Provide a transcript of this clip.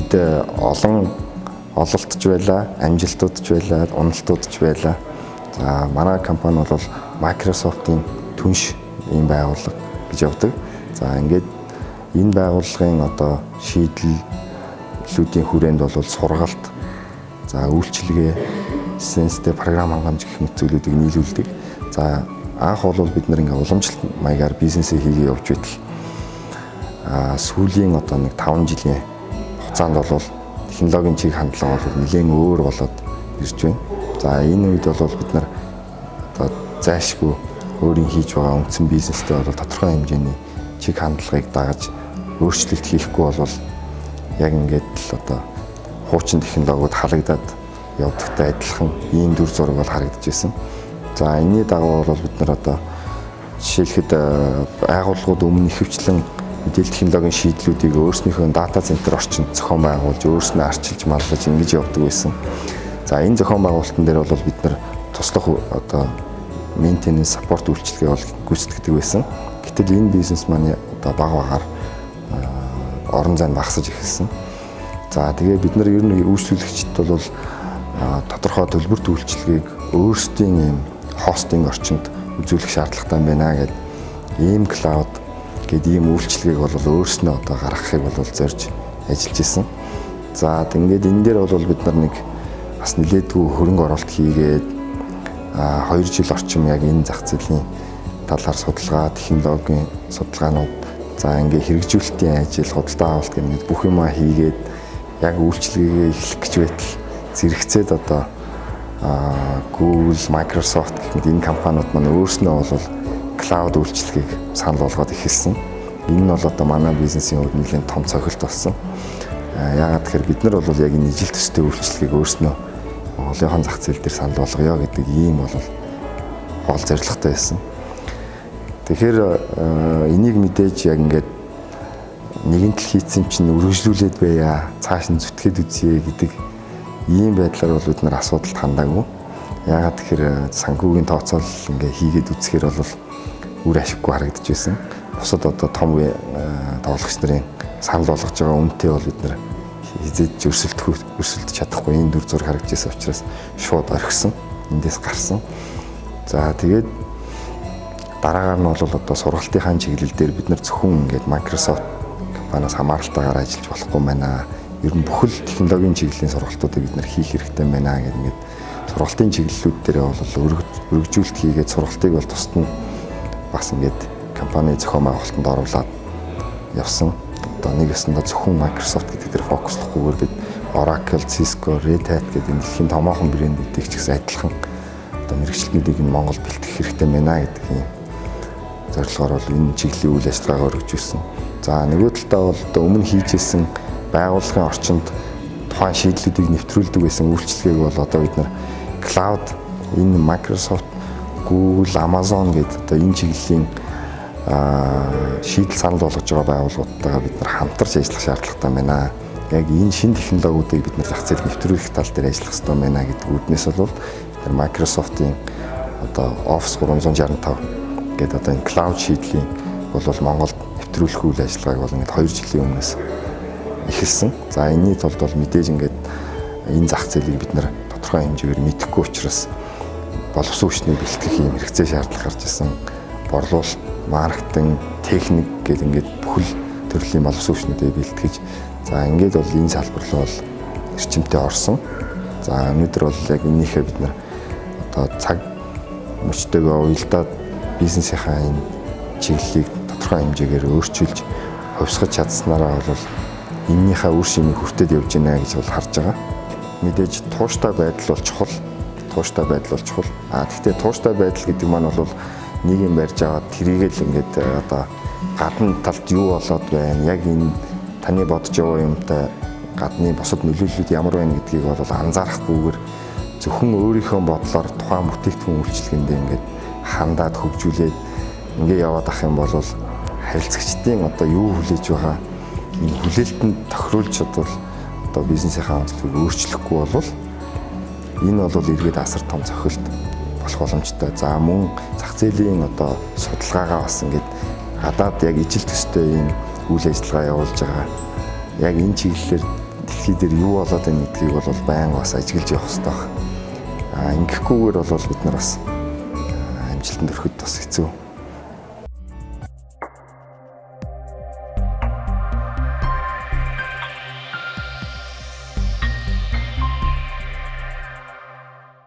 бид олон ололтж байлаа, амжилтуудж байлаа, уналтуудж байлаа. За манай компани бол Microsoft-ийн түнш ийм байгууллага гэж явдаг. За ингээд энэ байгууллагын одоо шийдлүүдийн хүрээнд бол сургалт, за үйлчилгээ, сенстэй програм хангамж гэх мэт зүйлүүдийг нийлүүлдэг. За анх бол бид нэр ингээ уламжлалт маягаар бизнесээ хийгээ явж байтал сүүлийн одоо нэг 5 жилийн хугацаанд бол технологийн чиг хандлага бол нэлээд өөр болоод ирж байна. За энэ үед бол бид нар одоо зайлшгүй өөрийн хийж байгаа үндсэн бизнестэй бол тодорхой хэмжээний чиг хандлагыг дагаж өөрчлөлт хийхгүй бол яг ингээд л одоо хуучин технологиуд халагдаад явдагтай адилхан ийм дүр зураг бол харагдаж байсан. За энэний дагуу бол бид нар одоо жишээлхэд байгууллагууд өмнө ихэвчлэн мэдээлэл технологийн шийдлүүдийг өөрснийхөө дата центр орчинд зохион байгуулж, өөрснөө арчилж, маллаж ингэж явдаг байсан. За энэ зохион байгуулалтан дээр бол бид нар туслах одоо maintenance support үйлчилгээ бол гүйцэтгэдэг байсан. Гэтэл энэ бизнес маань одоо баг багаар орон зайд багасж эхэлсэн. За тэгээ бид нар ер нь үйлчлүүлэгчид бол тодорхой төлбөрт үйлчилгээг өөрсдийн ийм хостинг орчинд үзүүлэх шаардлагатай байна гэдэг ийм клауд гэдэг ийм үйлчилгээг бол өөрснөө одоо гаргахыг бол зорж ажиллаж исэн. За тэгээд энэ дээр бол бид нар нэг бас нэлээдгүй хөрөнгө оруулалт хийгээд 2 жил орчим яг энэ зах зээлийн талаар судалгаа, технологийн судалгаанууд, за ингээ хэрэгжүүлэлтийн ажил, худалдаа авалт гэмэд бүх юмаа хийгээд яг үйлчилгээгээ эхлэх гэж байтал зэрэгцээд одоо Google, Microsoft гэх мэт энэ компаниуд маань өөрснөө бол клауд үйлчилгээг санал болгоод эхэлсэн. Энэ нь бол одоо манай бизнесийн хувьд нэлээд том цохилт болсон. Яагаад тэгэхээр бид нар бол яг энэ ижил төстэй үйлчилгээг өөрснөө Монголын зах зээл дээр санал болгоё гэдэг ийм бол гол зорилготой байсан. Тэгэхээр энийг мэдээж яг ингээд нэгэн тал хийцэн чинь үргэлжлүүлээд байя, цааш нь зүтгээд үзье гэдэг ийм байдлаар бол бид нар асуудалд хандаагүй. Яагаад тэгэхээр санхүүгийн тооцоол ингээ хийгээд үзэхээр бол үр ашиггүй харагдаж байсан. Бусад одоо том тоглогч нарын санал болгож байгаа үнэтэй бол бид нар хизээж өрсөлдөж чадахгүй энэ дүр зураг харагдаж байсан учраас шууд орхисон, эндээс гарсан. За тэгээд дараагаар нь бол одоо сургалтынхаа чиглэл дээр бид нар зөвхөн ингээд Microsoft компаниас хамааралтайгаар ажиллаж болохгүй байна. Ер нь бүхэл технологийн чиглэлийн сургалтуудыг бид нар хийх хэрэгтэй байна гэдэг ингээд сургалтын чиглэлүүд дээр бол өргөжүүлэлт хийгээд сургалтыг бол тусад нь бас ингээд компани зохион байгуулалтанд оруулаад явсан. Одоо нэг ясандаа зөвхөн Microsoft гэдэг дээр фокуслохгүйгээр бид Oracle, Cisco, Red Hat гэдэг дэлхийн томоохон брэндүүдийг ч гэсэн адилхан одоо мэргэжилтнүүдийг нь Монголд бэлтгэх хэрэгтэй байна гэдэг юм зорилгоор бол энэ чиглэлийн үйл ажиллагаагаа өргөжүүлсэн. За нөгөө талдаа бол одоо өмнө хийжсэн байгууллагын орчинд тухайн шийдлүүдийг нэвтрүүлдэг байсан үйлчилгээг бол одоо бид нар cloud энэ Microsoft, Google, Amazon гэдэг одоо энэ чиглэлийн шийдэл санал болгож байгаа байгууллагуудтайгаа бид нар хамтарч ажиллах шаардлагатай байна. Яг энэ шинэ технологиудыг бид нар зах зээлд нэвтрүүлэх тал дээр ажиллах хэрэгтэй байна гэдэг үүднээс бол бид нар Microsoft-ийн одоо Office 365 гэдэг одоо энэ cloud шийдлийн бол Монголд нэвтрүүлэх үйл ажиллагааг бол ингээд 2 жилийн өмнөөс эхэлсэн. За энэний тулд бол мэдээж ингээд энэ зах зээлийг бид нар тодорхой хэмжээгээр мэдэхгүй учраас боловсон хүчний бэлтгэх юм хэрэгцээ шаардлага гарч ирсэн. Борлуулалт, маркетинг, техник гэдэг ингээд бүхэл төрлийн боловсон хүчнүүдийг бэлтгэж за ингээд бол энэ салбар руу бол эрчимтэй орсон. За өнөөдөр бол яг энийхээ бид нар одоо цаг мөчтэйгээ уялдаад бизнесийнхаа энэ чиглэлийг тодорхой хэмжээгээр өөрчилж хувьсгаж чадсанараа бол эннийхээ үр шимийг хүртээд явж байна гэж бол харж байгаа. Мэдээж тууштай байдал бол чухал. Тууштай байдал бол чухал. Гэхдээ тууштай байдал гэдэг маань бол нэг юм барьж аваад тэрийг л ингээд одоо гадна талд юу болоод байна, яг энэ таны бодож байгаа юмтай гадны бусад нөлөөллүүд ямар байна гэдгийг бол анзаарахгүйгээр зөвхөн өөрийнхөө бодлоор тухайн бүтээгдэхүүн үйлчилгээндээ ингээд хандаад хөгжүүлээд ингээд яваад ах юм бол харилцагчдын одоо юу хүлээж байгаа энэ хүлээлтэнд тохируулж одоо бизнесийнхаа онцлогийг өөрчлөхгүй бол энэ бол эргээд асар том цохилт болох боломжтой. За мөн зах зээлийн одоо судалгаагаа бас ингээд гадаад яг ижил төстэй ийм үйл ажиллагаа явуулж байгаа. Яг энэ чиглэлээр дэлхий дээр юу болоод байна гэдгийг бол байнга бас ажиглаж явах хэрэгтэй байна. Ингэхгүйгээр бол бид нар бас амжилтанд хүрэхэд бас хэцүү.